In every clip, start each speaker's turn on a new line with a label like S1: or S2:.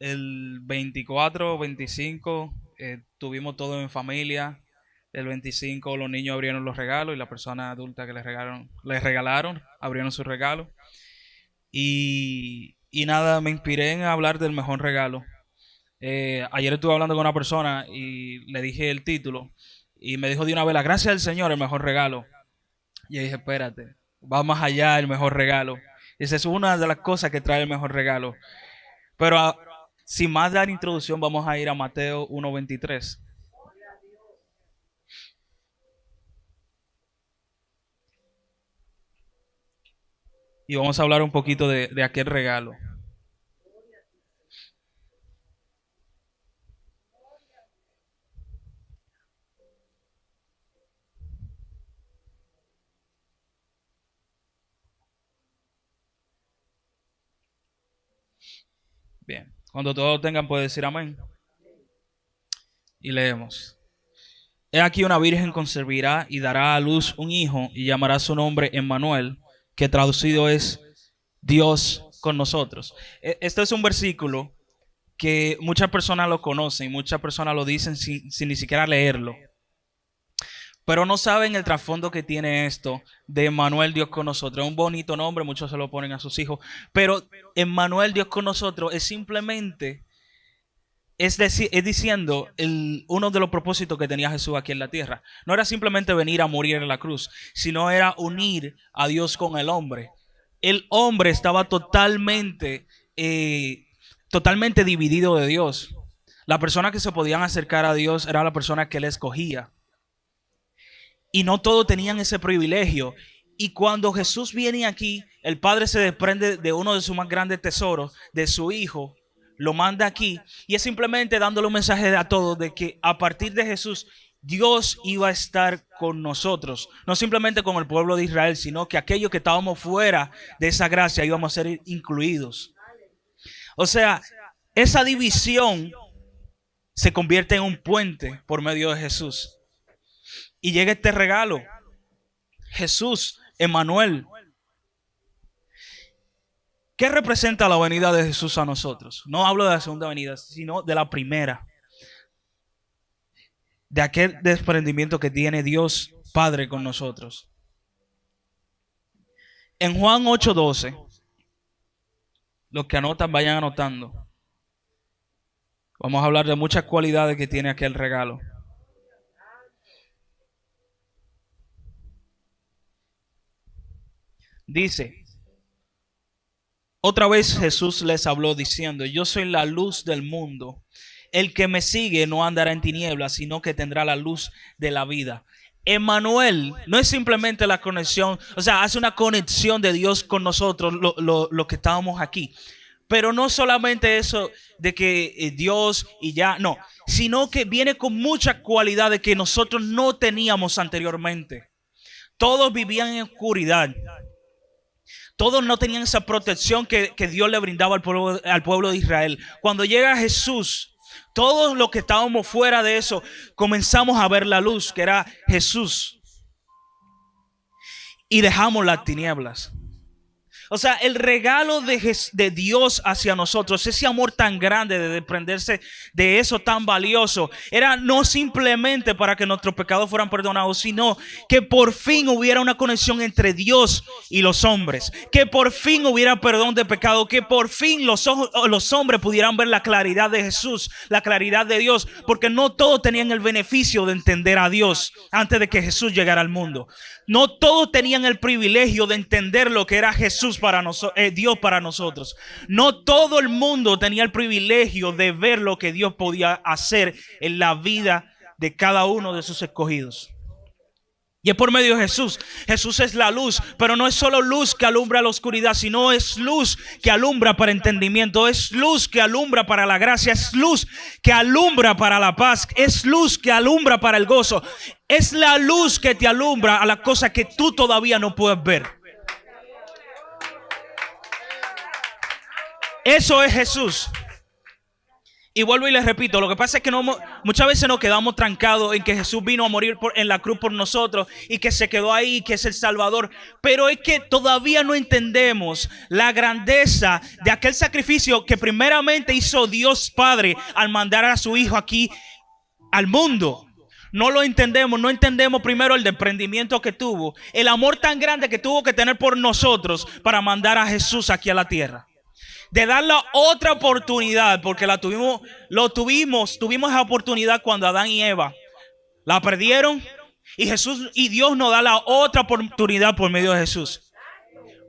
S1: El 24, 25 tuvimos todo en familia. El 25 los niños abrieron los regalos y las personas adultas que les regalaron abrieron sus regalos. Y nada, me inspiré en hablar del mejor regalo. Ayer estuve hablando con una persona y le dije el título y me dijo de una vez: la gracia del Señor, el mejor regalo. Y yo dije: espérate, va más allá el mejor regalo. Esa es una de las cosas que trae el mejor regalo. Pero sin más dar introducción, vamos a ir a Mateo 1:23. Y vamos a hablar un poquito de aquel regalo. Bien, cuando todos tengan puede decir amén. Y leemos: He aquí una virgen concebirá y dará a luz un hijo y llamará su nombre Emmanuel, que traducido es Dios con nosotros. Este es un versículo que muchas personas lo conocen, muchas personas lo dicen sin ni siquiera leerlo, pero no saben el trasfondo que tiene esto de Emmanuel, Dios con nosotros. Es un bonito nombre, muchos se lo ponen a sus hijos, pero Emmanuel, Dios con nosotros, es simplemente, es decir, es diciendo uno de los propósitos que tenía Jesús aquí en la tierra. No era simplemente venir a morir en la cruz, sino era unir a Dios con el hombre. El hombre estaba totalmente dividido de Dios. La persona que se podían acercar a Dios era la persona que él escogía. Y no todos tenían ese privilegio. Y cuando Jesús viene aquí, el Padre se desprende de uno de sus más grandes tesoros, de su Hijo, lo manda aquí, y es simplemente dándole un mensaje a todos de que a partir de Jesús Dios iba a estar con nosotros, no simplemente con el pueblo de Israel, sino que aquellos que estábamos fuera de esa gracia íbamos a ser incluidos. O sea, esa división se convierte en un puente por medio de Jesús. Y llega este regalo, Jesús, Emmanuel. ¿Qué representa la venida de Jesús a nosotros? No hablo de la segunda venida, sino de la primera. De aquel desprendimiento que tiene Dios Padre con nosotros. En Juan 8:12, los que anotan vayan anotando. Vamos a hablar de muchas cualidades que tiene aquel regalo. Dice: otra vez Jesús les habló diciendo: yo soy la luz del mundo. El que me sigue no andará en tinieblas, sino que tendrá la luz de la vida. Emmanuel no es simplemente la conexión, o sea, hace una conexión de Dios con nosotros, lo que estábamos aquí. Pero no solamente eso de que Dios y ya, no, sino que viene con muchas cualidades que nosotros no teníamos anteriormente. Todos vivían en oscuridad. Todos no tenían esa protección que Dios le brindaba al pueblo de Israel. Cuando llega Jesús, todos los que estábamos fuera de eso, comenzamos a ver la luz, que era Jesús. Y dejamos las tinieblas. O sea, el regalo de Dios hacia nosotros, ese amor tan grande de desprenderse de eso tan valioso, era no simplemente para que nuestros pecados fueran perdonados, sino que por fin hubiera una conexión entre Dios y los hombres, que por fin hubiera perdón de pecado, que por fin los hombres pudieran ver la claridad de Jesús, la claridad de Dios, porque no todos tenían el beneficio de entender a Dios antes de que Jesús llegara al mundo. No todos tenían el privilegio de entender lo que era Jesús para Dios para nosotros. No todo el mundo tenía el privilegio de ver lo que Dios podía hacer en la vida de cada uno de sus escogidos. Y es por medio de Jesús. Jesús es la luz, pero no es solo luz que alumbra la oscuridad, sino es luz que alumbra para entendimiento, es luz que alumbra para la gracia, es luz que alumbra para la paz, es luz que alumbra para el gozo. Es la luz que te alumbra a las cosas que tú todavía no puedes ver. Eso es Jesús. Y vuelvo y les repito, lo que pasa es que muchas veces nos quedamos trancados en que Jesús vino a morir en la cruz por nosotros y que se quedó ahí, que es el Salvador. Pero es que todavía no entendemos la grandeza de aquel sacrificio que primeramente hizo Dios Padre al mandar a su Hijo aquí al mundo. No lo entendemos, no entendemos primero el desprendimiento que tuvo, el amor tan grande que tuvo que tener por nosotros para mandar a Jesús aquí a la tierra. De darle otra oportunidad, porque tuvimos esa oportunidad cuando Adán y Eva la perdieron, y Dios nos da la otra oportunidad por medio de Jesús.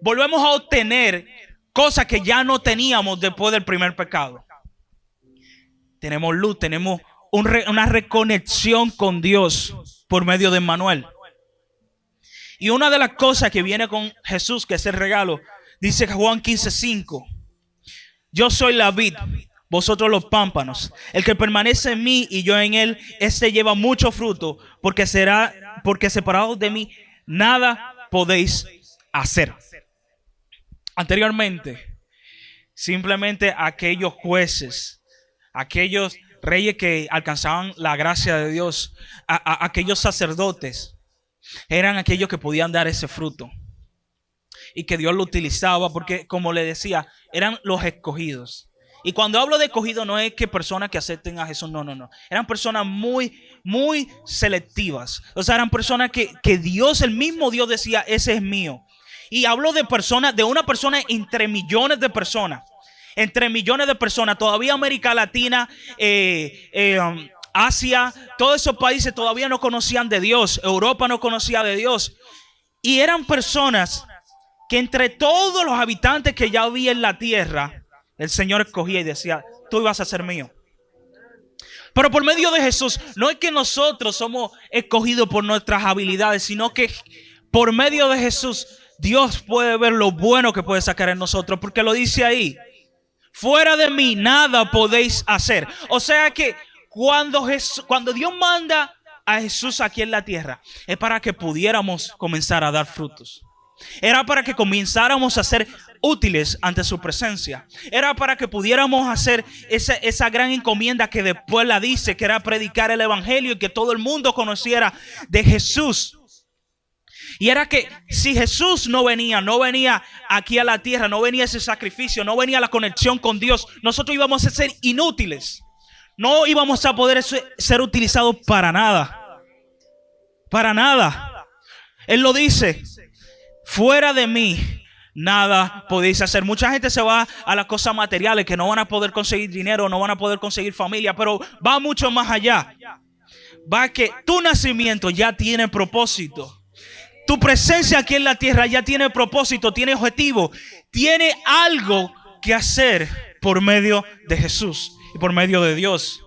S1: Volvemos a obtener cosas que ya no teníamos después del primer pecado. Tenemos luz, tenemos una reconexión con Dios por medio de Emmanuel. Y una de las cosas que viene con Jesús, que es el regalo, dice Juan 15:5. Yo soy la vid, vosotros los pámpanos. El que permanece en mí y yo en él, este lleva mucho fruto, porque separados de mí nada podéis hacer. Anteriormente, simplemente aquellos jueces, aquellos reyes que alcanzaban la gracia de Dios, aquellos sacerdotes, eran aquellos que podían dar ese fruto. Y que Dios lo utilizaba porque, como le decía, eran los escogidos. Y cuando hablo de escogidos no es que personas que acepten a Jesús, no. Eran personas muy, muy selectivas. O sea, eran personas que Dios, el mismo Dios decía, ese es mío. Y hablo de personas, de una persona entre millones de personas. Entre millones de personas. Todavía América Latina, Asia, todos esos países todavía no conocían de Dios. Europa no conocía de Dios. Y eran personas que entre todos los habitantes que ya había en la tierra, el Señor escogía y decía, tú ibas a ser mío. Pero por medio de Jesús, no es que nosotros somos escogidos por nuestras habilidades, sino que por medio de Jesús, Dios puede ver lo bueno que puede sacar en nosotros, porque lo dice ahí, fuera de mí nada podéis hacer. O sea que cuando Dios manda a Jesús aquí en la tierra, es para que pudiéramos comenzar a dar frutos. Era para que comenzáramos a ser útiles ante su presencia. Era para que pudiéramos hacer esa gran encomienda que después la dice, que era predicar el evangelio y que todo el mundo conociera de Jesús. Y era que si Jesús no venía aquí a la tierra, no venía ese sacrificio, no venía la conexión con Dios, nosotros íbamos a ser inútiles. No íbamos a poder ser utilizados para nada. Para nada. Él lo dice. Fuera de mí, nada podéis hacer. Mucha gente se va a las cosas materiales, que no van a poder conseguir dinero, no van a poder conseguir familia, pero va mucho más allá. Va que tu nacimiento ya tiene propósito. Tu presencia aquí en la tierra ya tiene propósito, tiene objetivo, tiene algo que hacer por medio de Jesús y por medio de Dios.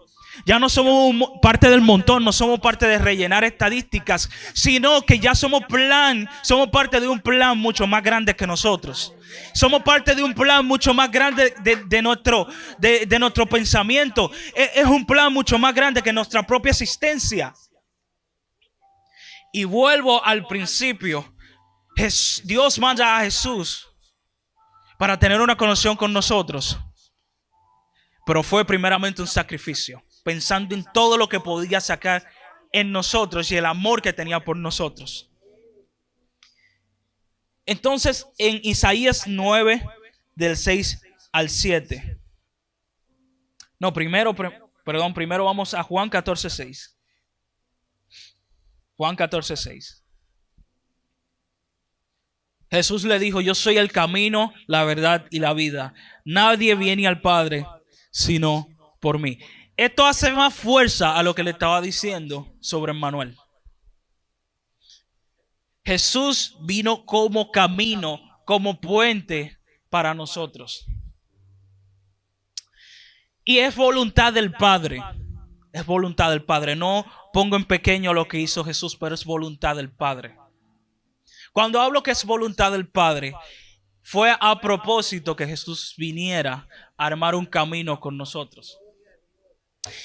S1: Ya no somos parte del montón, no somos parte de rellenar estadísticas, sino que ya somos parte de un plan mucho más grande que nosotros. Somos parte de un plan mucho más grande de nuestro pensamiento. Es un plan mucho más grande que nuestra propia existencia. Y vuelvo al principio. Dios manda a Jesús para tener una conexión con nosotros. Pero fue primeramente un sacrificio, pensando en todo lo que podía sacar en nosotros y el amor que tenía por nosotros. Entonces, en Isaías 9, del 6 al 7. No, primero vamos a Juan 14, 6. Juan 14, 6. Jesús le dijo, yo soy el camino, la verdad y la vida. Nadie viene al Padre sino por mí. Esto hace más fuerza a lo que le estaba diciendo sobre Emmanuel. Jesús vino como camino, como puente para nosotros. Y es voluntad del Padre. Es voluntad del Padre. No pongo en pequeño lo que hizo Jesús, pero es voluntad del Padre. Cuando hablo que es voluntad del Padre, fue a propósito que Jesús viniera a armar un camino con nosotros.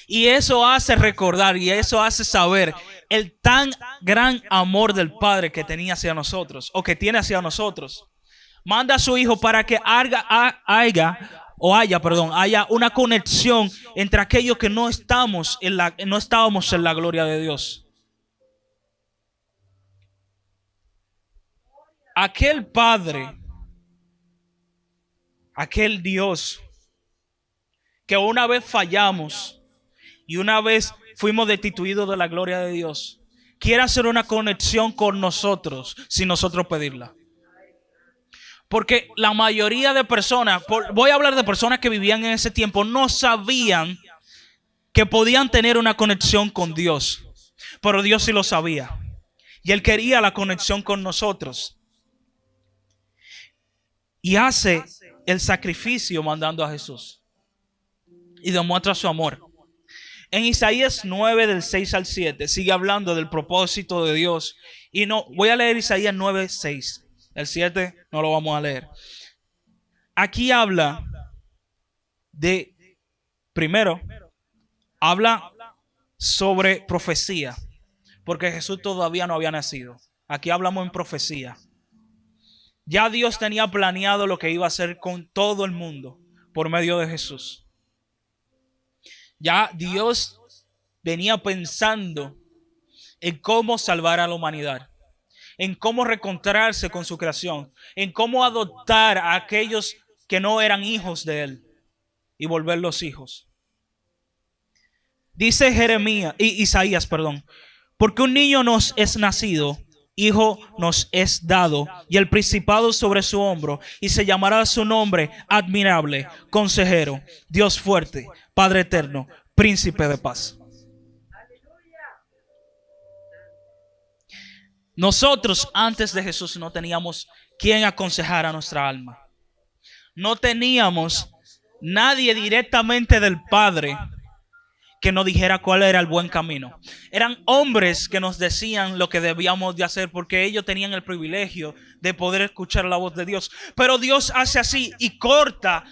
S1: Y eso hace recordar y eso hace saber el tan gran amor del Padre que tenía hacia nosotros o que tiene hacia nosotros. Manda a su Hijo para que haga haya una conexión entre aquellos que no estábamos en la gloria de Dios. Aquel Padre, aquel Dios que una vez fallamos y una vez fuimos destituidos de la gloria de Dios, quiere hacer una conexión con nosotros sin nosotros pedirla. Porque la mayoría de personas, voy a hablar de personas que vivían en ese tiempo, no sabían que podían tener una conexión con Dios. Pero Dios sí lo sabía. Y Él quería la conexión con nosotros. Y hace el sacrificio mandando a Jesús. Y demuestra su amor. En Isaías 9 del 6 al 7 sigue hablando del propósito de Dios. Y no, voy a leer Isaías 9, 6. El 7 no lo vamos a leer. Aquí habla primero, habla sobre profecía. Porque Jesús todavía no había nacido. Aquí hablamos en profecía. Ya Dios tenía planeado lo que iba a hacer con todo el mundo por medio de Jesús. Ya Dios venía pensando en cómo salvar a la humanidad, en cómo reencontrarse con su creación, en cómo adoptar a aquellos que no eran hijos de Él y volverlos hijos. Dice Isaías, porque un niño nos es nacido, hijo nos es dado, y el principado sobre su hombro, y se llamará su nombre admirable, consejero, Dios fuerte, Padre eterno, príncipe de paz. Nosotros antes de Jesús no teníamos quien aconsejara nuestra alma. No teníamos nadie directamente del Padre que nos dijera cuál era el buen camino. Eran hombres que nos decían lo que debíamos de hacer porque ellos tenían el privilegio de poder escuchar la voz de Dios. Pero Dios hace así y corta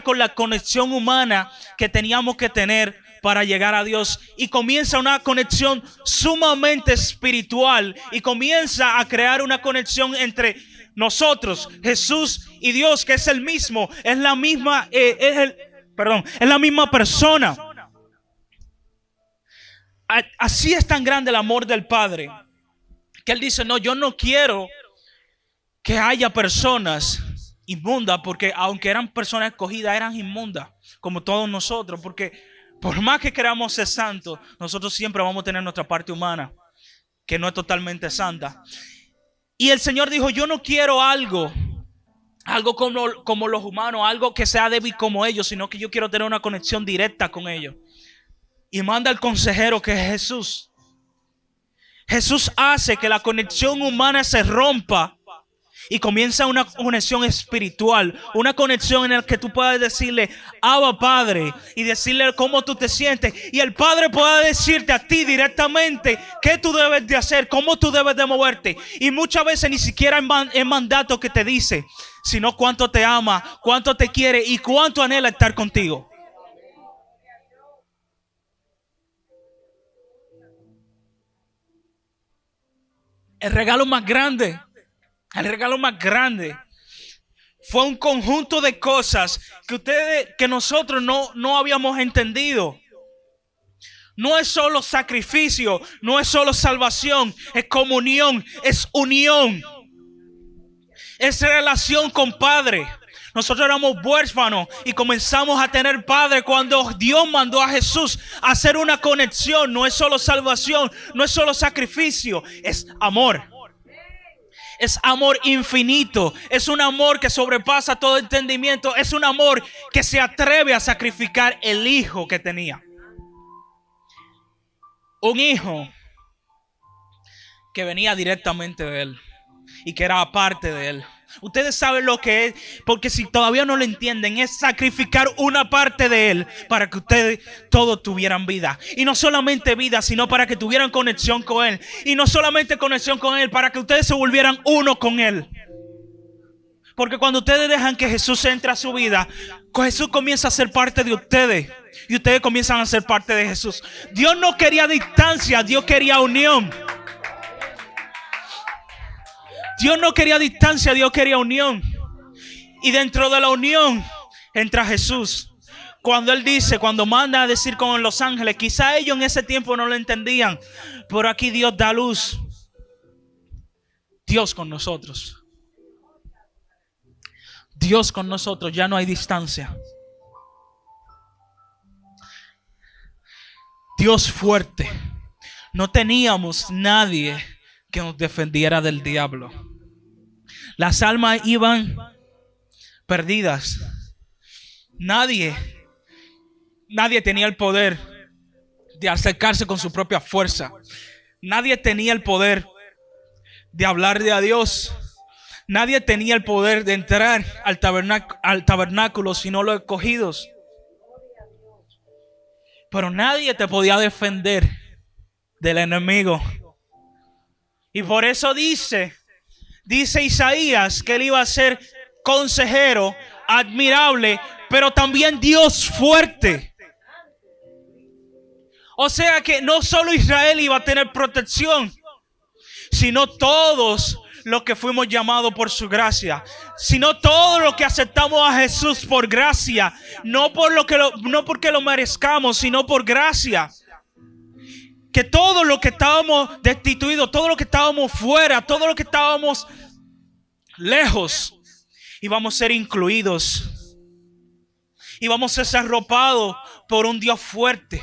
S1: con la conexión humana que teníamos que tener para llegar a Dios, y comienza una conexión sumamente espiritual y comienza a crear una conexión entre nosotros, Jesús y Dios, que es el mismo, es la misma persona. Así es tan grande el amor del Padre que Él dice: no, yo no quiero que haya personas inmundas, porque aunque eran personas escogidas, eran inmundas como todos nosotros, porque por más que queramos ser santos, nosotros siempre vamos a tener nuestra parte humana que no es totalmente santa. Y el Señor dijo: yo no quiero algo como los humanos, algo que sea débil como ellos, sino que yo quiero tener una conexión directa con ellos. Y manda al consejero, que es Jesús. Jesús hace que la conexión humana se rompa y comienza una conexión espiritual, una conexión en la que tú puedas decirle: Abba Padre, y decirle cómo tú te sientes, y el Padre pueda decirte a ti directamente qué tú debes de hacer, cómo tú debes de moverte. Y muchas veces ni siquiera es mandato que te dice, sino cuánto te ama, cuánto te quiere y cuánto anhela estar contigo. El regalo más grande fue un conjunto de cosas que nosotros no habíamos entendido. No es solo sacrificio, no es solo salvación, es comunión, es unión, es relación con Padre. Nosotros éramos huérfanos y comenzamos a tener Padre cuando Dios mandó a Jesús a hacer una conexión. No es solo salvación, no es solo sacrificio, es amor. Es amor infinito. Es un amor que sobrepasa todo entendimiento. Es un amor que se atreve a sacrificar el hijo que tenía. Un hijo que venía directamente de Él y que era aparte de Él. Ustedes saben lo que es, porque si todavía no lo entienden, es sacrificar una parte de Él para que ustedes todos tuvieran vida. Y no solamente vida, sino para que tuvieran conexión con Él. Y no solamente conexión con Él, para que ustedes se volvieran uno con Él. Porque cuando ustedes dejan que Jesús entre a su vida, Jesús comienza a ser parte de ustedes. Y ustedes comienzan a ser parte de Jesús. Dios no quería distancia, Dios quería unión. Dios no quería distancia, Dios quería unión. Y dentro de la unión entra Jesús. Cuando Él dice, cuando manda a decir con los ángeles, quizá ellos en ese tiempo no lo entendían, pero aquí Dios da luz. Dios con nosotros. Dios con nosotros, ya no hay distancia. Dios fuerte. No teníamos nadie que nos defendiera del diablo. Las almas iban perdidas. Nadie tenía el poder de acercarse con su propia fuerza. Nadie tenía el poder de hablarle a Dios. Nadie tenía el poder de entrar al tabernáculo sino los escogidos. Pero nadie te podía defender del enemigo. Y por eso dice Isaías que Él iba a ser consejero, admirable, pero también Dios fuerte. O sea que no solo Israel iba a tener protección, sino todos los que fuimos llamados por su gracia, sino todos los que aceptamos a Jesús por gracia, no porque lo merezcamos, sino por gracia. Que todos los que estábamos destituidos, todos los que estábamos fuera, todos los que estábamos lejos, íbamos a ser incluidos. Íbamos a ser arropados por un Dios fuerte.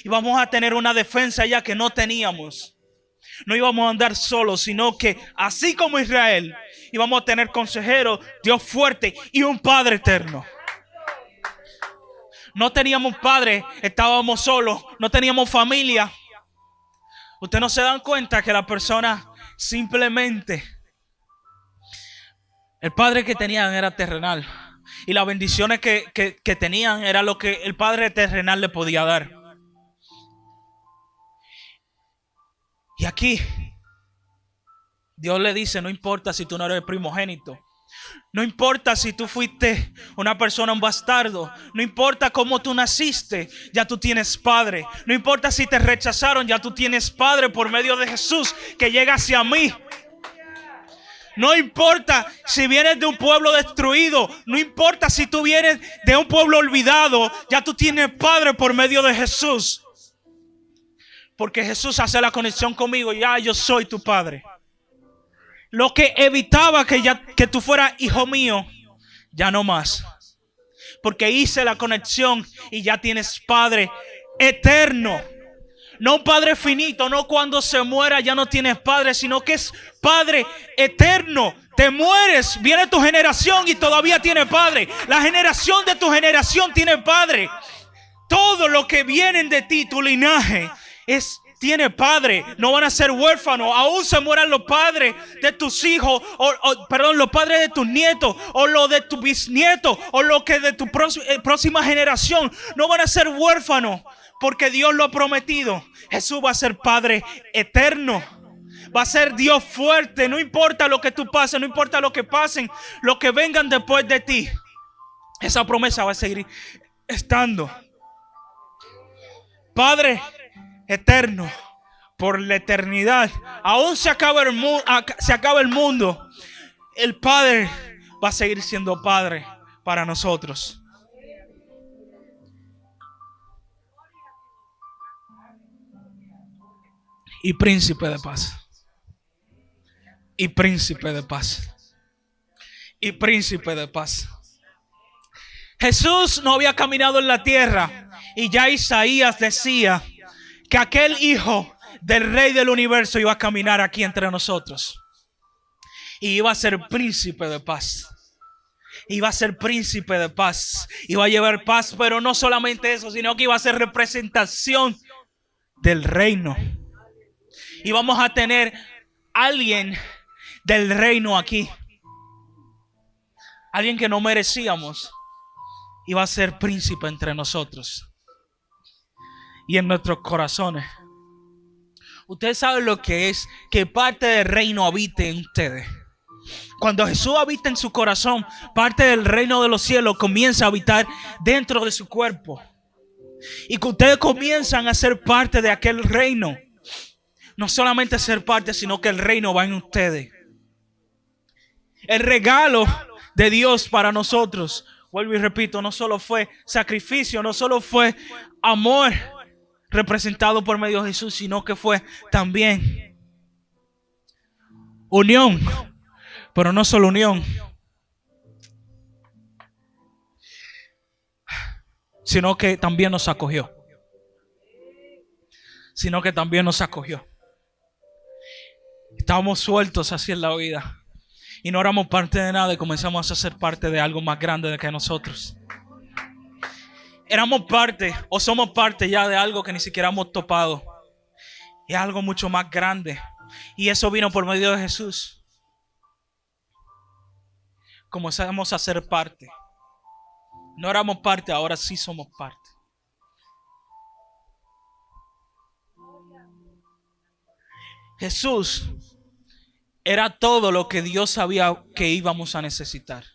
S1: Y vamos a tener una defensa ya que no teníamos. No íbamos a andar solos, sino que así como Israel, íbamos a tener consejero, Dios fuerte y un Padre eterno. No teníamos padre, estábamos solos, no teníamos familia. Ustedes no se dan cuenta que la persona simplemente, el padre que tenían era terrenal. Y las bendiciones que tenían era lo que el Padre terrenal le podía dar. Y aquí Dios le dice, no importa si tú no eres el primogénito. No importa si tú fuiste una persona, un bastardo. No importa cómo tú naciste, ya tú tienes padre. No importa si te rechazaron, ya tú tienes padre por medio de Jesús que llega hacia mí. No importa si vienes de un pueblo destruido. No importa si tú vienes de un pueblo olvidado, ya tú tienes padre por medio de Jesús. Porque Jesús hace la conexión conmigo y ya yo soy tu padre. Lo que evitaba que tú fueras hijo mío, ya no más. Porque hice la conexión y ya tienes padre eterno. No un padre finito, no cuando se muera ya no tienes padre, sino que es padre eterno. Te mueres, viene tu generación y todavía tiene padre. La generación de tu generación tiene padre. Todo lo que vienen de ti, tu linaje, tiene padre. No van a ser huérfanos. Aún se mueran los padres de tus hijos, los padres de tus nietos, o los de tu bisnieto, o los que de tu próxima generación. No van a ser huérfanos, porque Dios lo ha prometido. Jesús va a ser Padre eterno. Va a ser Dios fuerte. No importa lo que tú pases, no importa lo que pasen, lo que vengan después de ti. Esa promesa va a seguir estando. Padre eterno por la eternidad. Aún se acaba el mundo, el Padre va a seguir siendo Padre para nosotros. Y príncipe de paz. Y príncipe de paz. Y príncipe de paz. Jesús no había caminado en la tierra y ya Isaías decía que aquel hijo del rey del universo iba a caminar aquí entre nosotros. Y iba a ser príncipe de paz. Iba a ser príncipe de paz. Iba a llevar paz, pero no solamente eso, sino que iba a ser representación del reino. Y vamos a tener alguien del reino aquí. Alguien que no merecíamos. Iba a ser príncipe entre nosotros. Y en nuestros corazones. Ustedes saben lo que es que parte del reino habite en ustedes. Cuando Jesús habita en su corazón, parte del reino de los cielos comienza a habitar dentro de su cuerpo. Y que ustedes comienzan a ser parte de aquel reino. No solamente ser parte, sino que el reino va en ustedes. El regalo de Dios para nosotros, Vuelvo y repito, no solo fue sacrificio, no solo fue amor representado por medio de Jesús, sino que fue también unión, pero no solo unión, sino que también nos acogió. Estábamos sueltos así en la vida y no éramos parte de nada y comenzamos a ser parte de algo más grande que nosotros. Éramos parte o somos parte ya de algo que ni siquiera hemos topado. Es algo mucho más grande. Y eso vino por medio de Jesús. Comenzamos a ser parte. No éramos parte, ahora sí somos parte. Jesús era todo lo que Dios sabía que íbamos a necesitar.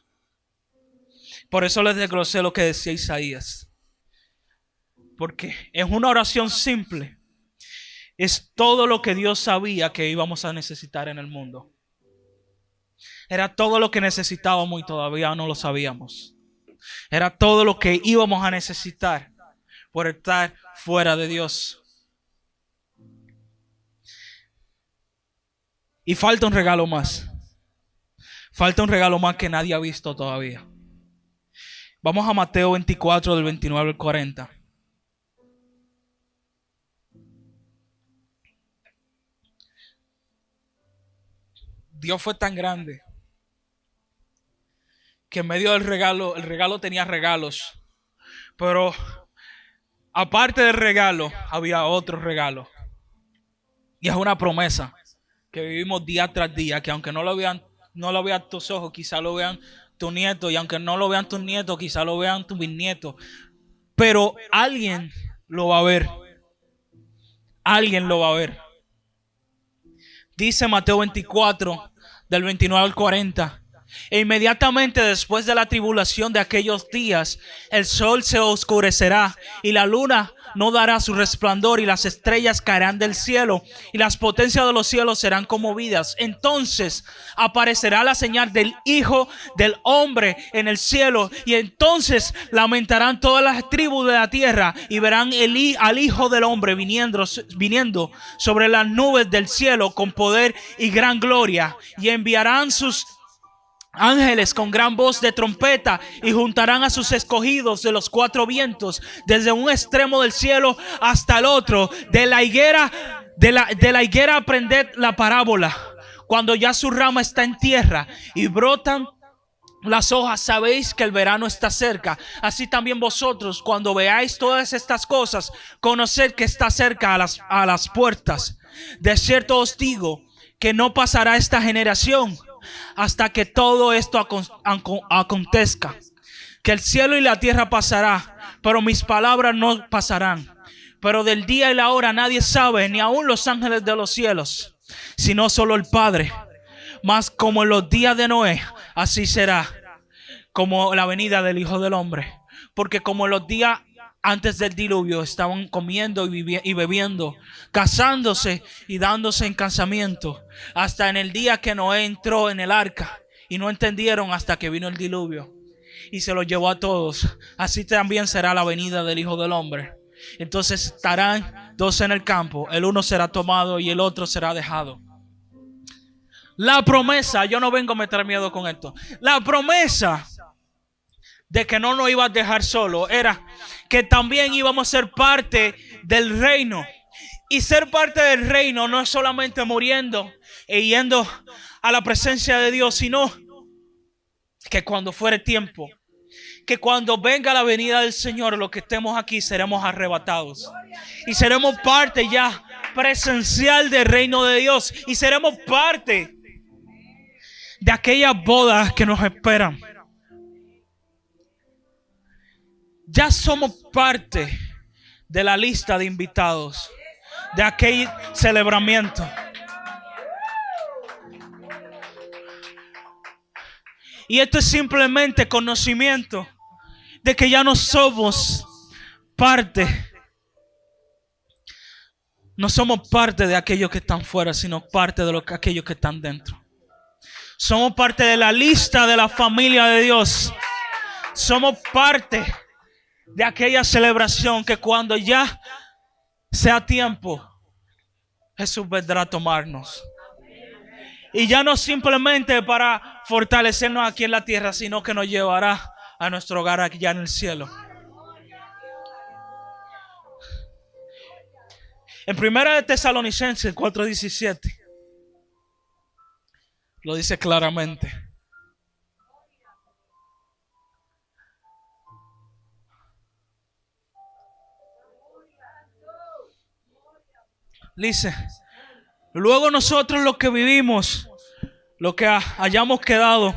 S1: Por eso les desglosé lo que decía Isaías. Porque es una oración simple. Es todo lo que Dios sabía que íbamos a necesitar en el mundo. Era todo lo que necesitábamos y todavía no lo sabíamos. Era todo lo que íbamos a necesitar por estar fuera de Dios. Y falta un regalo más. Falta un regalo más que nadie ha visto todavía. Vamos a Mateo 24 del 29 al 40. Dios fue tan grande que en medio del regalo, el regalo tenía regalos, pero aparte del regalo había otro regalo. Y es una promesa que vivimos día tras día, que aunque no lo vean tus ojos, quizá lo vean tus nietos, y aunque no lo vean tus nietos, quizá lo vean tus bisnietos, pero alguien lo va a ver. Alguien lo va a ver. Dice Mateo 24, del 29 al 40. E inmediatamente después de la tribulación de aquellos días, el sol se oscurecerá y la luna no dará su resplandor y las estrellas caerán del cielo y las potencias de los cielos serán conmovidas. Entonces aparecerá la señal del Hijo del Hombre en el cielo y entonces lamentarán todas las tribus de la tierra y verán al Hijo del Hombre viniendo sobre las nubes del cielo con poder y gran gloria, y enviarán sus ángeles con gran voz de trompeta y juntarán a sus escogidos de los cuatro vientos, desde un extremo del cielo hasta el otro. De la higuera aprended la parábola. Cuando ya su rama está en tierra y brotan las hojas, sabéis que el verano está cerca. Así también vosotros, cuando veáis todas estas cosas, conoced que está cerca a las puertas. De cierto os digo que no pasará esta generación hasta que todo esto acontezca. Que el cielo y la tierra pasará, pero mis palabras no pasarán. Pero del día y la hora nadie sabe, ni aun los ángeles de los cielos, sino solo el Padre. Mas como en los días de Noé, así será como la venida del Hijo del Hombre. Porque como en los días antes del diluvio estaban comiendo y bebiendo, casándose y dándose en casamiento, hasta en el día que Noé entró en el arca, y no entendieron hasta que vino el diluvio y se lo llevó a todos. Así también será la venida del Hijo del Hombre. Entonces estarán dos en el campo, el uno será tomado y el otro será dejado. La promesa, yo no vengo a meter miedo con esto. La promesa de que no nos iba a dejar solo era que también íbamos a ser parte del reino. Y ser parte del reino no es solamente muriendo e yendo a la presencia de Dios, sino que cuando fuere tiempo, que cuando venga la venida del Señor, los que estemos aquí seremos arrebatados y seremos parte ya presencial del reino de Dios y seremos parte de aquellas bodas que nos esperan. Ya somos parte de la lista de invitados de aquel celebramiento. Y esto es simplemente conocimiento de que ya no somos parte. No somos parte de aquellos que están fuera, sino parte de aquellos que están dentro. Somos parte de la lista de la familia de Dios. somos parte de aquella celebración que cuando ya sea tiempo, Jesús vendrá a tomarnos. Y ya no simplemente para fortalecernos aquí en la tierra, sino que nos llevará a nuestro hogar allá en el cielo. En 1 de Tesalonicenses 4:17 lo dice claramente. Dice: luego nosotros los que vivimos, los que hayamos quedado,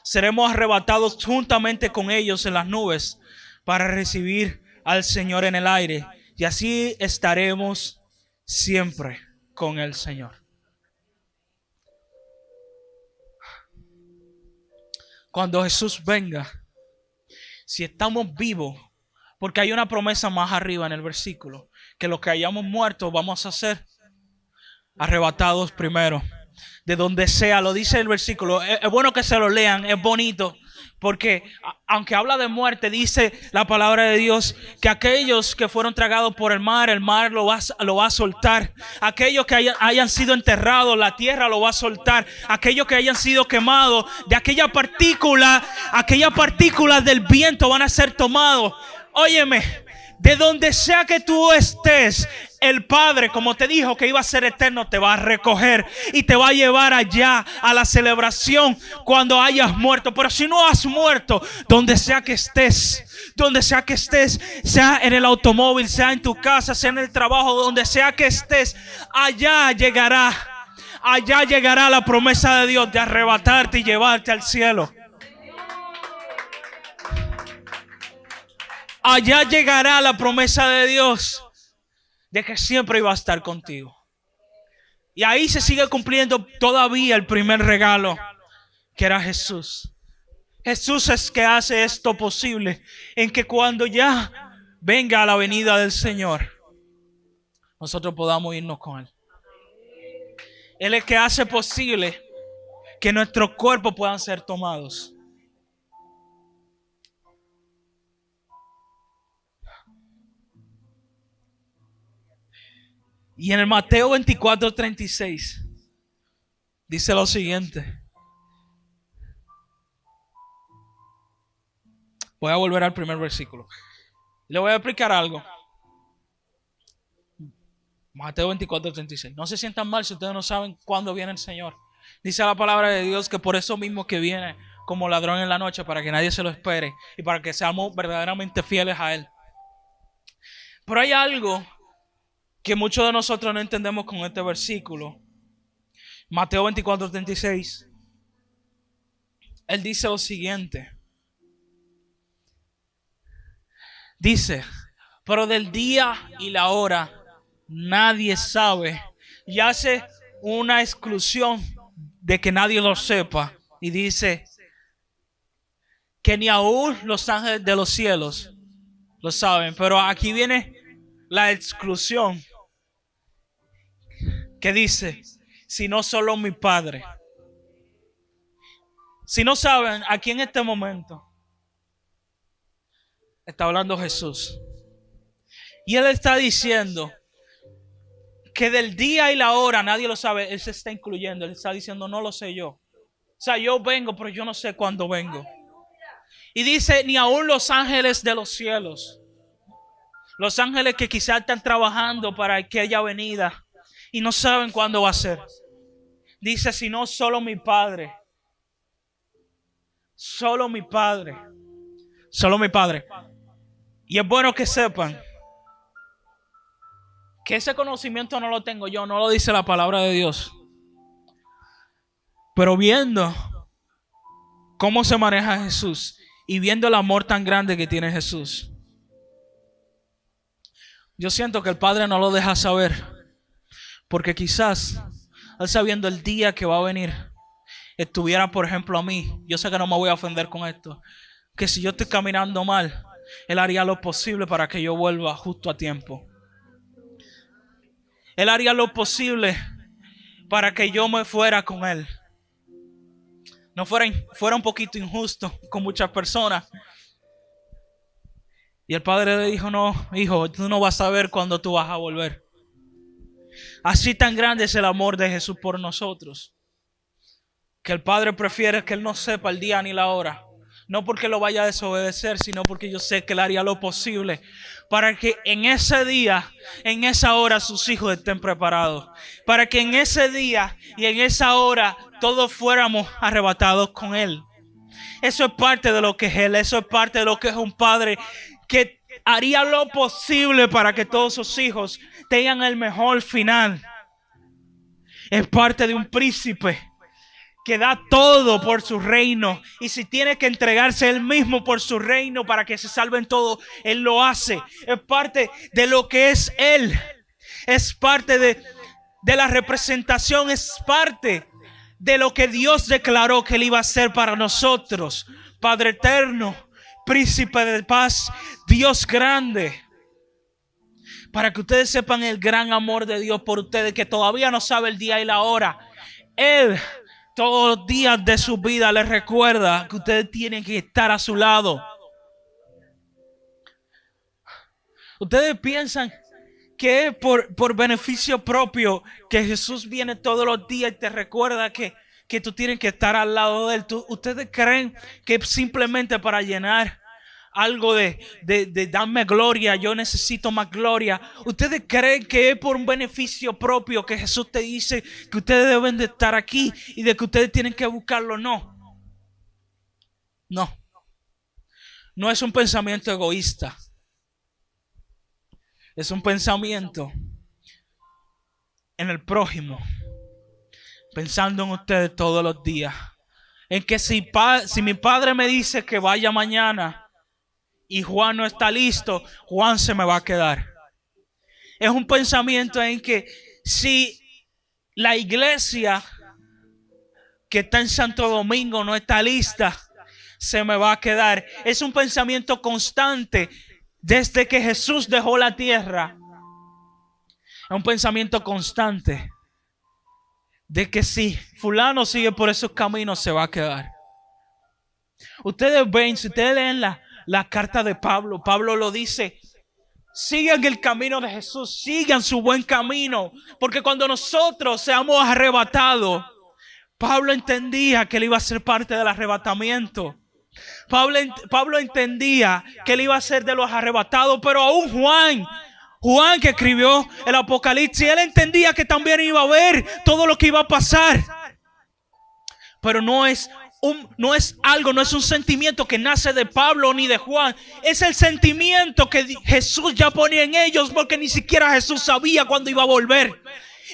S1: seremos arrebatados juntamente con ellos en las nubes para recibir al Señor en el aire. Y así estaremos siempre con el Señor. Cuando Jesús venga, si estamos vivos, porque hay una promesa más arriba en el versículo, que los que hayamos muerto vamos a ser arrebatados primero. De donde sea, lo dice el versículo. Es bueno que se lo lean, es bonito. Porque aunque habla de muerte, dice la palabra de Dios que aquellos que fueron tragados por el mar lo va a soltar. Aquellos que hayan sido enterrados, la tierra lo va a soltar. Aquellos que hayan sido quemados, de aquellas partículas del viento van a ser tomados. Óyeme, de donde sea que tú estés, el Padre, como te dijo que iba a ser eterno, te va a recoger y te va a llevar allá a la celebración cuando hayas muerto. Pero si no has muerto, donde sea que estés, sea en el automóvil, sea en tu casa, sea en el trabajo, donde sea que estés, allá llegará la promesa de Dios de arrebatarte y llevarte al cielo. Allá llegará la promesa de Dios de que siempre iba a estar contigo. Y ahí se sigue cumpliendo todavía el primer regalo, que era Jesús. Jesús es que hace esto posible, en que cuando ya venga la venida del Señor, nosotros podamos irnos con Él. Él es que hace posible que nuestros cuerpos puedan ser tomados. Y en el Mateo 24:36 dice lo siguiente. Voy a volver al primer versículo. Le voy a explicar algo. Mateo 24:36. No se sientan mal si ustedes no saben cuándo viene el Señor. Dice la palabra de Dios que por eso mismo que viene como ladrón en la noche, para que nadie se lo espere y para que seamos verdaderamente fieles a Él. Pero hay algo que muchos de nosotros no entendemos con este versículo. Mateo 24:36. Él dice lo siguiente. Dice: pero del día y la hora nadie sabe. Y hace una exclusión de que nadie lo sepa. Y dice que ni aún los ángeles de los cielos lo saben. Pero aquí viene la exclusión, que dice: si no solo mi Padre. Si no saben, aquí en este momento está hablando Jesús. Y Él está diciendo que del día y la hora nadie lo sabe. Él se está incluyendo. Él está diciendo: no lo sé yo. O sea, yo vengo, pero yo no sé cuándo vengo. Y dice: ni aún los ángeles de los cielos. Los ángeles que quizás están trabajando para aquella venida y no saben cuándo va a ser. Dice: sino solo mi Padre. Solo mi Padre. Solo mi Padre. Y es bueno que sepan que ese conocimiento no lo tengo yo, no lo dice la palabra de Dios. Pero viendo cómo se maneja Jesús y viendo el amor tan grande que tiene Jesús, yo siento que el Padre no lo deja saber, porque quizás Él, sabiendo el día que va a venir, estuviera, por ejemplo, a mí. Yo sé que no me voy a ofender con esto, que si yo estoy caminando mal, Él haría lo posible para que yo vuelva justo a tiempo. Él haría lo posible para que yo me fuera con Él. No fuera un poquito injusto con muchas personas, Y el padre le dijo, no, hijo, tú no vas a ver cuándo tú vas a volver. Así tan grande es el amor de Jesús por nosotros, que el Padre prefiere que Él no sepa el día ni la hora. No porque lo vaya a desobedecer, sino porque yo sé que Él haría lo posible para que en ese día, en esa hora, sus hijos estén preparados. Para que en ese día y en esa hora todos fuéramos arrebatados con Él. Eso es parte de lo que es Él. Eso es parte de lo que es un padre que haría lo posible para que todos sus hijos tengan el mejor final. Es parte de un príncipe que da todo por su reino. Y si tiene que entregarse él mismo por su reino para que se salven todos, Él lo hace. Es parte de lo que es Él. Es parte de la representación. Es parte de lo que Dios declaró que Él iba a hacer para nosotros. Padre eterno, príncipe de paz, Dios grande. Para que ustedes sepan el gran amor de Dios por ustedes, que todavía no sabe el día y la hora. Él todos los días de su vida les recuerda que ustedes tienen que estar a su lado. Ustedes piensan que es por beneficio propio que Jesús viene todos los días y te recuerda que tú tienes que estar al lado de Él. ¿Ustedes creen que es simplemente para llenar algo de darme gloria, yo necesito más gloria? ¿Ustedes creen que es por un beneficio propio que Jesús te dice que ustedes deben de estar aquí y de que ustedes tienen que buscarlo? No es un pensamiento egoísta. Es un pensamiento en el prójimo, pensando en ustedes todos los días. En que si mi padre me dice que vaya mañana y Juan no está listo, Juan se me va a quedar. Es un pensamiento en que si la iglesia que está en Santo Domingo no está lista, se me va a quedar. Es un pensamiento constante desde que Jesús dejó la tierra. Es un pensamiento constante de que si fulano sigue por esos caminos, se va a quedar. Ustedes ven, si ustedes leen la carta de Pablo, Pablo lo dice: sigan el camino de Jesús, sigan su buen camino, porque cuando nosotros seamos arrebatados, Pablo entendía que él iba a ser parte del arrebatamiento. Pablo entendía que él iba a ser de los arrebatados, pero aún Juan que escribió el Apocalipsis, él entendía que también iba a ver todo lo que iba a pasar. Pero no es un sentimiento que nace de Pablo ni de Juan. Es el sentimiento que Jesús ya ponía en ellos, porque ni siquiera Jesús sabía cuándo iba a volver.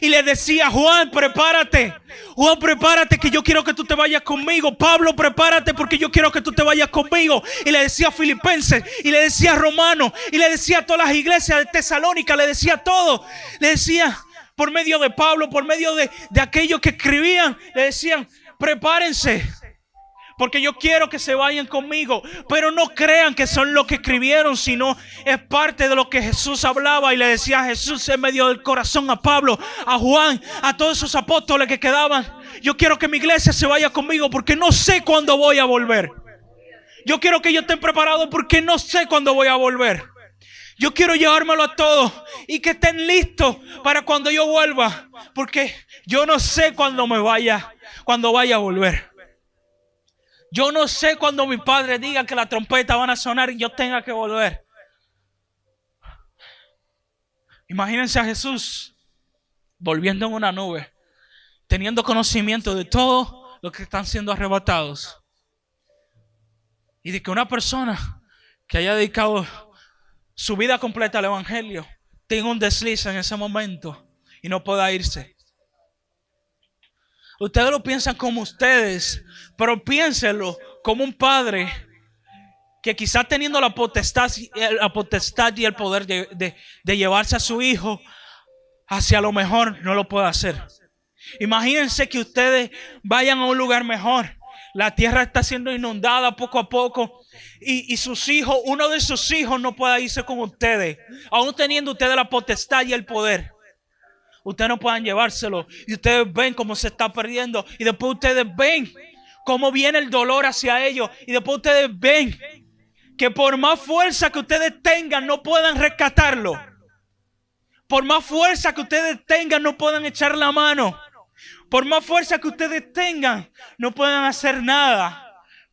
S1: Y le decía: Juan, prepárate. Juan, prepárate, que yo quiero que tú te vayas conmigo. Pablo, prepárate, porque yo quiero que tú te vayas conmigo. Y le decía a Filipenses, y le decía a Romanos, y le decía a todas las iglesias de Tesalónica, le decía a todo. Le decía por medio de Pablo, por medio de aquellos que escribían, le decían: prepárense, porque yo quiero que se vayan conmigo. Pero no crean que son los que escribieron, sino es parte de lo que Jesús hablaba. Y le decía a Jesús en medio del corazón, a Pablo, a Juan, a todos esos apóstoles que quedaban: yo quiero que mi iglesia se vaya conmigo, porque no sé cuándo voy a volver. Yo quiero que ellos estén preparados, porque no sé cuándo voy a volver. Yo quiero llevármelo a todos y que estén listos para cuando yo vuelva, porque yo no sé cuándo vaya a volver. Yo no sé cuando mi padre diga que la trompeta van a sonar y yo tenga que volver. Imagínense a Jesús volviendo en una nube, teniendo conocimiento de todo lo que están siendo arrebatados. Y de que una persona que haya dedicado su vida completa al evangelio tenga un desliz en ese momento y no pueda irse. Ustedes lo piensan como ustedes, pero piénsenlo como un padre que quizás teniendo la potestad y el poder de llevarse a su hijo hacia lo mejor, no lo puede hacer. Imagínense que ustedes vayan a un lugar mejor. La tierra está siendo inundada poco a poco y sus hijos, uno de sus hijos no pueda irse con ustedes, aún teniendo ustedes la potestad y el poder. Ustedes no puedan llevárselo y ustedes ven cómo se está perdiendo, y después ustedes ven cómo viene el dolor hacia ellos, y después ustedes ven que por más fuerza que ustedes tengan no puedan rescatarlo. Por más fuerza que ustedes tengan no puedan echar la mano. Por más fuerza que ustedes tengan no puedan hacer nada.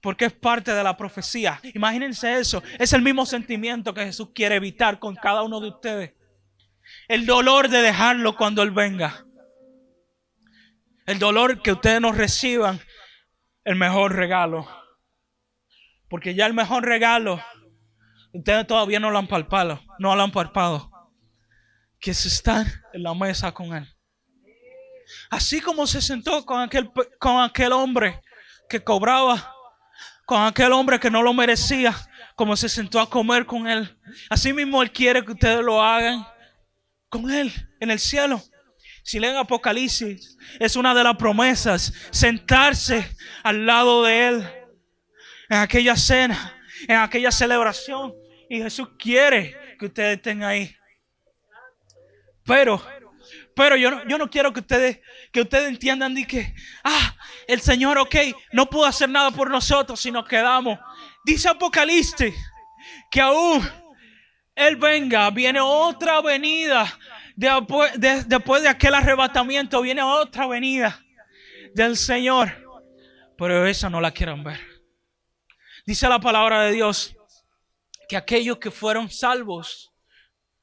S1: Porque es parte de la profecía. Imagínense eso. Es el mismo sentimiento que Jesús quiere evitar con cada uno de ustedes. El dolor de dejarlo cuando Él venga. El dolor que ustedes no reciban el mejor regalo. Porque ya el mejor regalo, ustedes todavía no lo han palpado. No lo han palpado. Que se están en la mesa con Él. Así como se sentó con aquel hombre que cobraba, con aquel hombre que no lo merecía, como se sentó a comer con Él. Así mismo Él quiere que ustedes lo hagan con Él en el cielo. Si leen Apocalipsis, es una de las promesas, sentarse al lado de Él en aquella cena, en aquella celebración. Y Jesús quiere que ustedes estén ahí. Pero yo no quiero que ustedes entiendan de que el Señor, no pudo hacer nada por nosotros si nos quedamos. Dice Apocalipsis que aún Él venga, viene otra venida. Después de aquel arrebatamiento viene otra venida del Señor. Pero esa no la quieren ver. Dice la palabra de Dios que aquellos que fueron salvos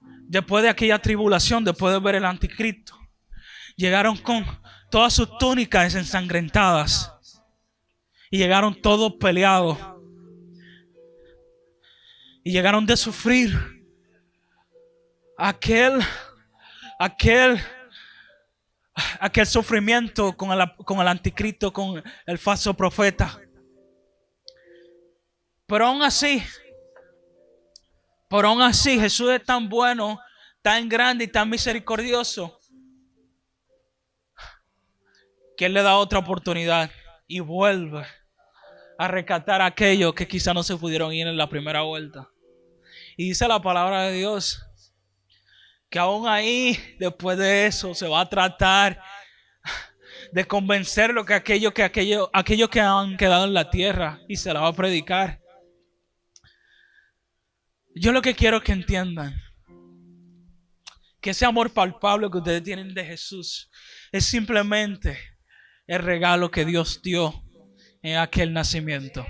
S1: después de aquella tribulación, después de ver el anticristo, llegaron con todas sus túnicas ensangrentadas y llegaron todos peleados y llegaron de sufrir aquel sufrimiento con el anticristo, con el falso profeta. Pero aún así Jesús es tan bueno, tan grande y tan misericordioso que Él le da otra oportunidad y vuelve a rescatar a aquellos que quizá no se pudieron ir en la primera vuelta. Y dice la palabra de Dios que aún ahí, después de eso, se va a tratar de convencerlo que aquellos que han quedado en la tierra, y se la va a predicar. Yo lo que quiero que entiendan, que ese amor palpable que ustedes tienen de Jesús es simplemente el regalo que Dios dio en aquel nacimiento.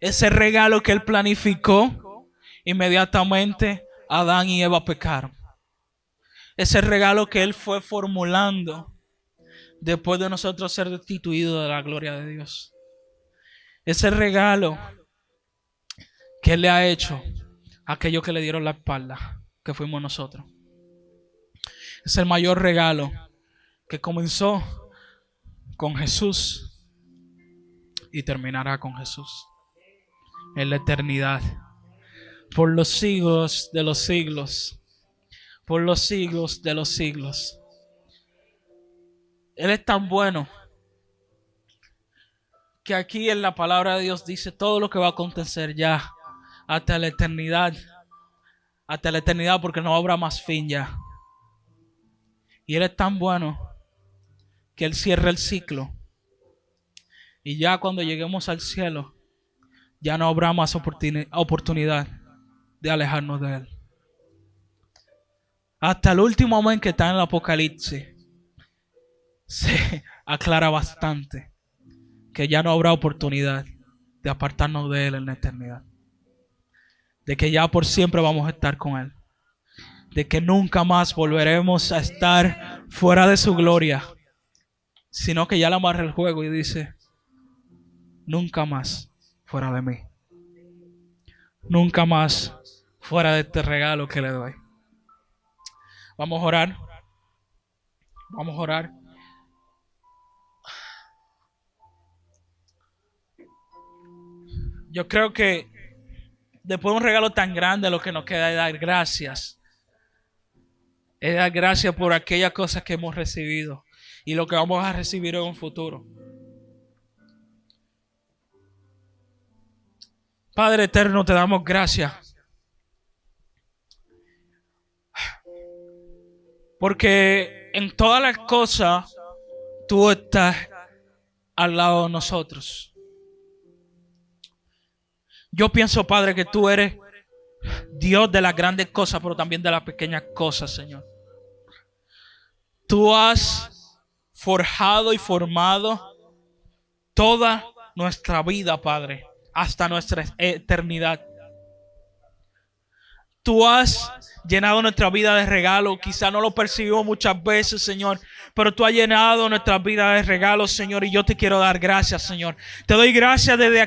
S1: Ese regalo que Él planificó inmediatamente Adán y Eva pecaron. Ese regalo que Él fue formulando después de nosotros ser destituidos de la gloria de Dios. Ese regalo que Él le ha hecho a aquellos que le dieron la espalda, que fuimos nosotros. Es el mayor regalo que comenzó con Jesús y terminará con Jesús en la eternidad, por los siglos de los siglos, por los siglos de los siglos. Él es tan bueno que aquí en la palabra de Dios dice todo lo que va a acontecer ya hasta la eternidad, porque no habrá más fin ya. Y Él es tan bueno que Él cierra el ciclo, y ya cuando lleguemos al cielo ya no habrá más oportunidad de alejarnos de Él. Hasta el último amén que está en el Apocalipsis se aclara bastante que ya no habrá oportunidad de apartarnos de Él en la eternidad, de que ya por siempre vamos a estar con Él, de que nunca más volveremos a estar fuera de su gloria, sino que ya le amarra el juego y dice: nunca más fuera de mí, nunca más fuera de este regalo que le doy. Vamos a orar. Vamos a orar. Yo creo que después de un regalo tan grande, lo que nos queda es dar gracias. Es dar gracias por aquellas cosas que hemos recibido y lo que vamos a recibir en un futuro. Padre eterno, te damos gracias porque en todas las cosas tú estás al lado de nosotros. Yo pienso, Padre, que tú eres Dios de las grandes cosas, pero también de las pequeñas cosas, Señor. Tú has forjado y formado toda nuestra vida, Padre, hasta nuestra eternidad. Tú has llenado nuestra vida de regalos. Quizá no lo percibimos muchas veces, Señor, pero tú has llenado nuestra vida de regalos, Señor, y yo te quiero dar gracias, Señor. Te doy gracias desde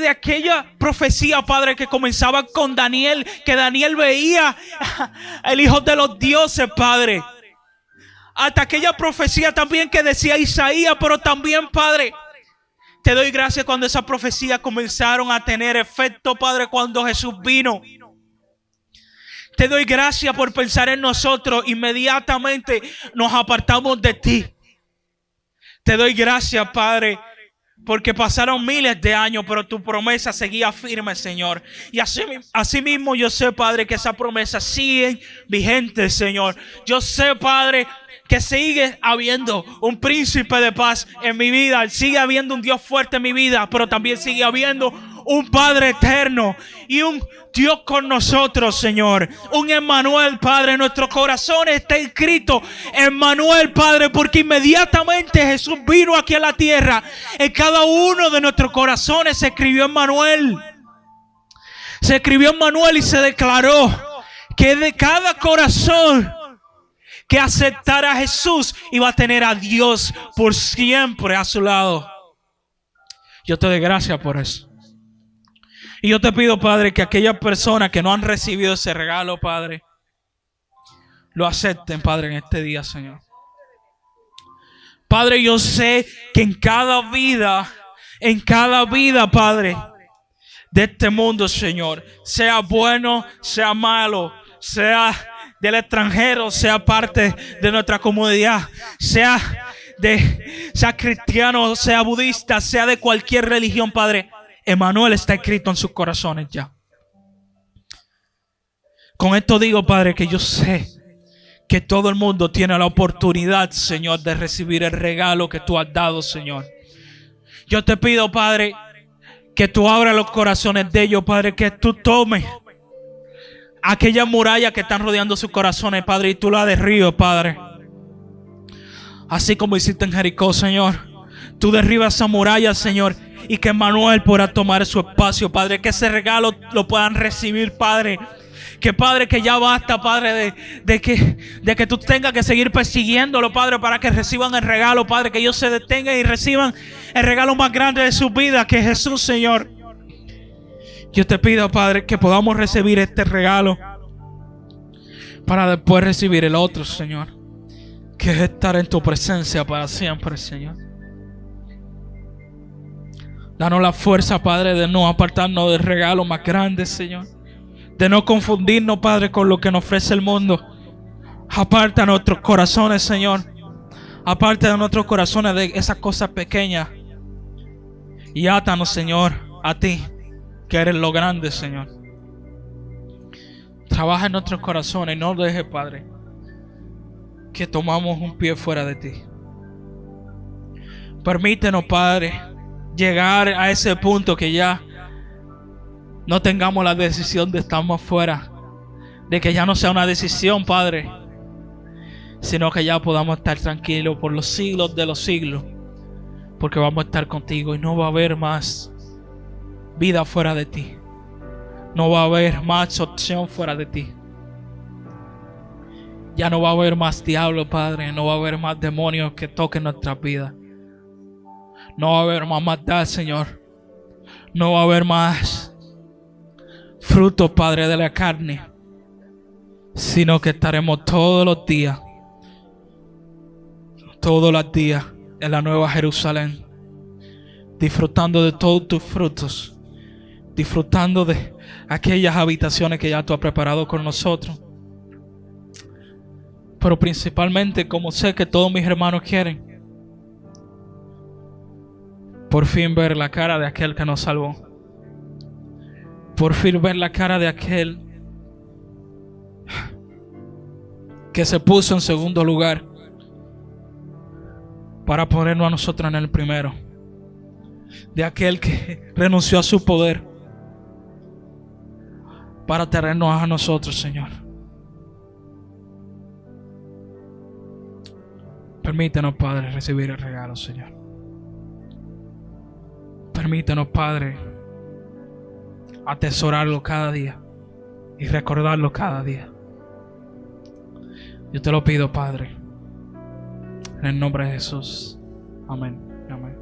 S1: aquella profecía, Padre, que comenzaba con Daniel, que Daniel veía el Hijo de los dioses, Padre. Hasta aquella profecía también que decía Isaías, pero también, Padre, te doy gracias cuando esas profecías comenzaron a tener efecto, Padre, cuando Jesús vino. Te doy gracias por pensar en nosotros. Inmediatamente nos apartamos de ti. Te doy gracias, Padre, porque pasaron miles de años, pero tu promesa seguía firme, Señor. Y así mismo yo sé, Padre, que esa promesa sigue vigente, Señor. Yo sé, Padre, que sigue habiendo un príncipe de paz en mi vida. Sigue habiendo un Dios fuerte en mi vida, pero también sigue habiendo un Padre eterno y un Dios con nosotros, Señor. Un Emmanuel, Padre. En nuestros corazones está escrito Emmanuel, Padre, porque inmediatamente Jesús vino aquí a la tierra. En cada uno de nuestros corazones se escribió Emmanuel. Se escribió Emmanuel y se declaró que de cada corazón que aceptara a Jesús iba a tener a Dios por siempre a su lado. Yo te doy gracias por eso. Y yo te pido, Padre, que aquellas personas que no han recibido ese regalo, Padre, lo acepten, Padre, en este día, Señor. Padre, yo sé que en cada vida, Padre, de este mundo, Señor, sea bueno, sea malo, sea del extranjero, sea parte de nuestra comunidad, sea cristiano, sea budista, sea de cualquier religión, Padre, Emmanuel está escrito en sus corazones ya. Con esto digo, Padre, que yo sé que todo el mundo tiene la oportunidad, Señor, de recibir el regalo que tú has dado, Señor. Yo te pido, Padre, que tú abras los corazones de ellos, Padre, que tú tomes aquellas murallas que están rodeando sus corazones, Padre, y tú la derribes, Padre. Así como hiciste en Jericó, Señor. Tú derribas esa muralla, Señor, y que Emmanuel pueda tomar su espacio, Padre. Que ese regalo lo puedan recibir, Padre. Que, Padre, que ya basta, Padre, de que tú tengas que seguir persiguiéndolo, Padre, para que reciban el regalo, Padre. Que ellos se detengan y reciban el regalo más grande de su vida, que es Jesús, Señor. Yo te pido, Padre, que podamos recibir este regalo para después recibir el otro, Señor, que es estar en tu presencia para siempre, Señor. Danos la fuerza, Padre, de no apartarnos del regalo más grande, Señor. De no confundirnos, Padre, con lo que nos ofrece el mundo. Aparta nuestros corazones, Señor. Aparta de nuestros corazones de esas cosas pequeñas. Y átanos, Señor, a ti, que eres lo grande, Señor. Trabaja en nuestros corazones. No dejes, Padre, que tomamos un pie fuera de ti. Permítenos, Padre, llegar a ese punto que ya no tengamos la decisión de estar más fuera. De que ya no sea una decisión, Padre, sino que ya podamos estar tranquilos por los siglos de los siglos. Porque vamos a estar contigo y no va a haber más vida fuera de ti. No va a haber más opción fuera de ti. Ya no va a haber más diablo, Padre. No va a haber más demonios que toquen nuestra vida. No va a haber más maldad, Señor. No va a haber más fruto, Padre, de la carne. Sino que estaremos todos los días en la Nueva Jerusalén, disfrutando de todos tus frutos, disfrutando de aquellas habitaciones que ya tú has preparado con nosotros. Pero principalmente, como sé que todos mis hermanos quieren, por fin ver la cara de aquel que nos salvó. Por fin ver la cara de aquel que se puso en segundo lugar para ponernos a nosotros en el primero. de aquel que renunció a su poder para traernos a nosotros, Señor. Permítanos, Padre, recibir el regalo, Señor. Permítanos, Padre, atesorarlo cada día y recordarlo cada día. Yo te lo pido, Padre, en el nombre de Jesús. Amén. Amén.